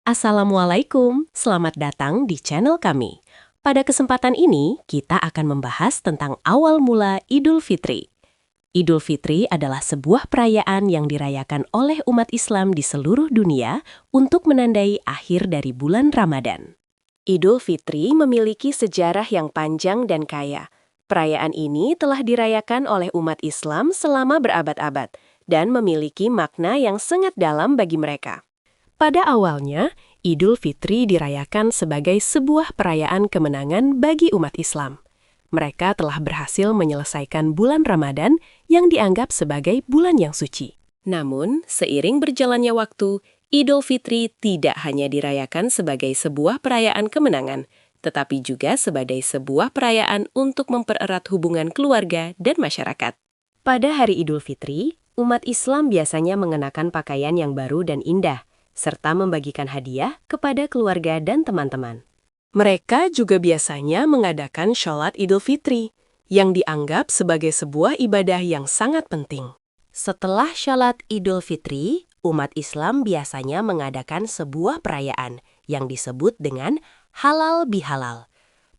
Assalamualaikum, selamat datang di channel kami. Pada kesempatan ini, kita akan membahas tentang awal mula Idul Fitri. Idul Fitri adalah sebuah perayaan yang dirayakan oleh umat Islam di seluruh dunia untuk menandai akhir dari bulan Ramadan. Idul Fitri memiliki sejarah yang panjang dan kaya. Perayaan ini telah dirayakan oleh umat Islam selama berabad-abad dan memiliki makna yang sangat dalam bagi mereka. Pada awalnya, Idul Fitri dirayakan sebagai sebuah perayaan kemenangan bagi umat Islam. Mereka telah berhasil menyelesaikan bulan Ramadan yang dianggap sebagai bulan yang suci. Namun, seiring berjalannya waktu, Idul Fitri tidak hanya dirayakan sebagai sebuah perayaan kemenangan, tetapi juga sebagai sebuah perayaan untuk mempererat hubungan keluarga dan masyarakat. Pada hari Idul Fitri, umat Islam biasanya mengenakan pakaian yang baru dan indah, serta membagikan hadiah kepada keluarga dan teman-teman. Mereka juga biasanya mengadakan sholat Idul Fitri, yang dianggap sebagai sebuah ibadah yang sangat penting. Setelah sholat Idul Fitri, umat Islam biasanya mengadakan sebuah perayaan yang disebut dengan halal bihalal.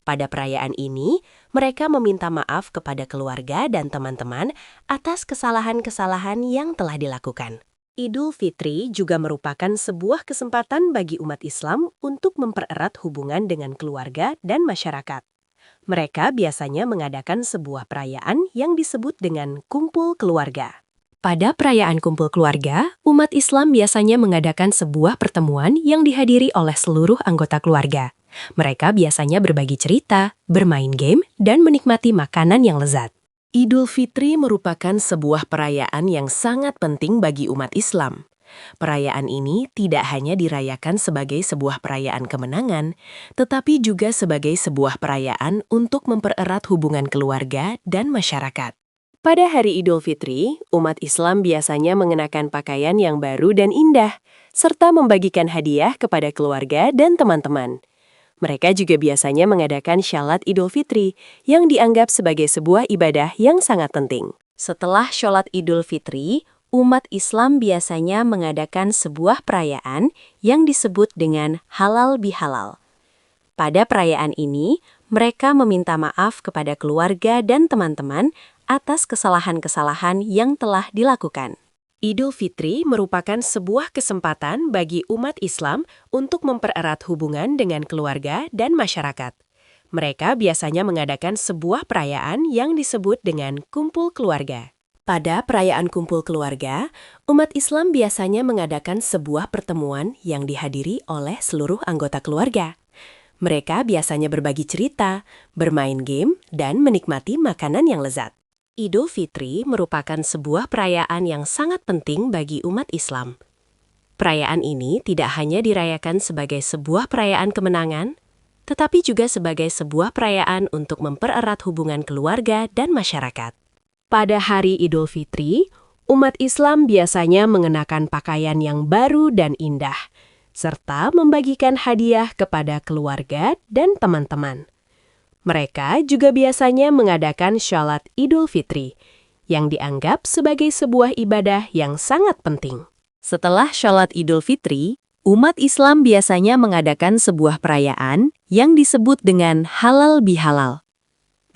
Pada perayaan ini, mereka meminta maaf kepada keluarga dan teman-teman atas kesalahan-kesalahan yang telah dilakukan. Idul Fitri juga merupakan sebuah kesempatan bagi umat Islam untuk mempererat hubungan dengan keluarga dan masyarakat. Mereka biasanya mengadakan sebuah perayaan yang disebut dengan kumpul keluarga. Pada perayaan kumpul keluarga, umat Islam biasanya mengadakan sebuah pertemuan yang dihadiri oleh seluruh anggota keluarga. Mereka biasanya berbagi cerita, bermain game, dan menikmati makanan yang lezat. Idul Fitri merupakan sebuah perayaan yang sangat penting bagi umat Islam. Perayaan ini tidak hanya dirayakan sebagai sebuah perayaan kemenangan, tetapi juga sebagai sebuah perayaan untuk mempererat hubungan keluarga dan masyarakat. Pada hari Idul Fitri, umat Islam biasanya mengenakan pakaian yang baru dan indah, serta membagikan hadiah kepada keluarga dan teman-teman. Mereka juga biasanya mengadakan syalat Idul Fitri yang dianggap sebagai sebuah ibadah yang sangat penting. Setelah syalat Idul Fitri, umat Islam biasanya mengadakan sebuah perayaan yang disebut dengan halal bihalal. Pada perayaan ini, mereka meminta maaf kepada keluarga dan teman-teman atas kesalahan-kesalahan yang telah dilakukan. Idul Fitri merupakan sebuah kesempatan bagi umat Islam untuk mempererat hubungan dengan keluarga dan masyarakat. Mereka biasanya mengadakan sebuah perayaan yang disebut dengan kumpul keluarga. Pada perayaan kumpul keluarga, umat Islam biasanya mengadakan sebuah pertemuan yang dihadiri oleh seluruh anggota keluarga. Mereka biasanya berbagi cerita, bermain game, dan menikmati makanan yang lezat. Idul Fitri merupakan sebuah perayaan yang sangat penting bagi umat Islam. Perayaan ini tidak hanya dirayakan sebagai sebuah perayaan kemenangan, tetapi juga sebagai sebuah perayaan untuk mempererat hubungan keluarga dan masyarakat. Pada hari Idul Fitri, umat Islam biasanya mengenakan pakaian yang baru dan indah, serta membagikan hadiah kepada keluarga dan teman-teman. Mereka juga biasanya mengadakan syalat Idul Fitri, yang dianggap sebagai sebuah ibadah yang sangat penting. Setelah syalat Idul Fitri, umat Islam biasanya mengadakan sebuah perayaan yang disebut dengan halal bihalal.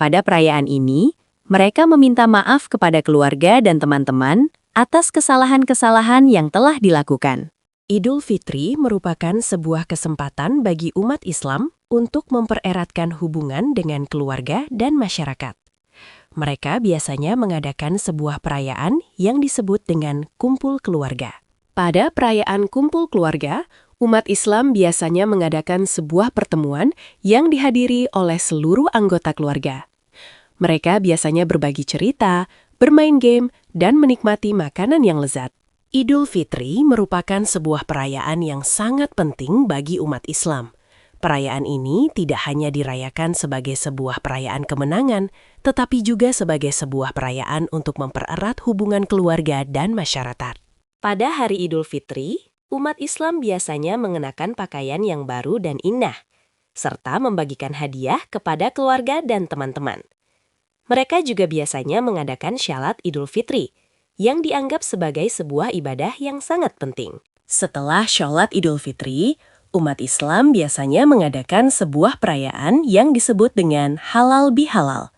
Pada perayaan ini, mereka meminta maaf kepada keluarga dan teman-teman atas kesalahan-kesalahan yang telah dilakukan. Idul Fitri merupakan sebuah kesempatan bagi umat Islam untuk mempereratkan hubungan dengan keluarga dan masyarakat. Mereka biasanya mengadakan sebuah perayaan yang disebut dengan kumpul keluarga. Pada perayaan kumpul keluarga, umat Islam biasanya mengadakan sebuah pertemuan yang dihadiri oleh seluruh anggota keluarga. Mereka biasanya berbagi cerita, bermain game, dan menikmati makanan yang lezat. Idul Fitri merupakan sebuah perayaan yang sangat penting bagi umat Islam. Perayaan ini tidak hanya dirayakan sebagai sebuah perayaan kemenangan, tetapi juga sebagai sebuah perayaan untuk mempererat hubungan keluarga dan masyarakat. Pada hari Idul Fitri, umat Islam biasanya mengenakan pakaian yang baru dan indah, serta membagikan hadiah kepada keluarga dan teman-teman. Mereka juga biasanya mengadakan syalat Idul Fitri, yang dianggap sebagai sebuah ibadah yang sangat penting. Setelah sholat Idul Fitri, umat Islam biasanya mengadakan sebuah perayaan yang disebut dengan halal bihalal.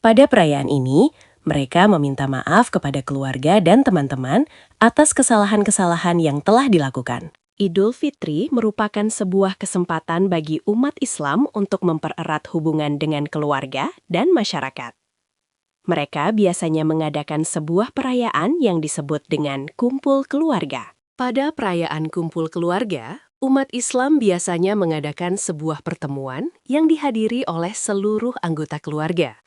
Pada perayaan ini, mereka meminta maaf kepada keluarga dan teman-teman atas kesalahan-kesalahan yang telah dilakukan. Idul Fitri merupakan sebuah kesempatan bagi umat Islam untuk mempererat hubungan dengan keluarga dan masyarakat. Mereka biasanya mengadakan sebuah perayaan yang disebut dengan kumpul keluarga. Pada perayaan kumpul keluarga, umat Islam biasanya mengadakan sebuah pertemuan yang dihadiri oleh seluruh anggota keluarga.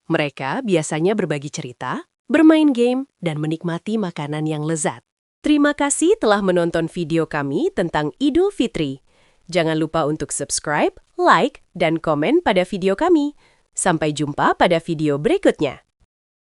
Mereka biasanya berbagi cerita, bermain game, dan menikmati makanan yang lezat. Terima kasih telah menonton video kami tentang Idul Fitri. Jangan lupa untuk subscribe, like, dan komen pada video kami. Sampai jumpa pada video berikutnya.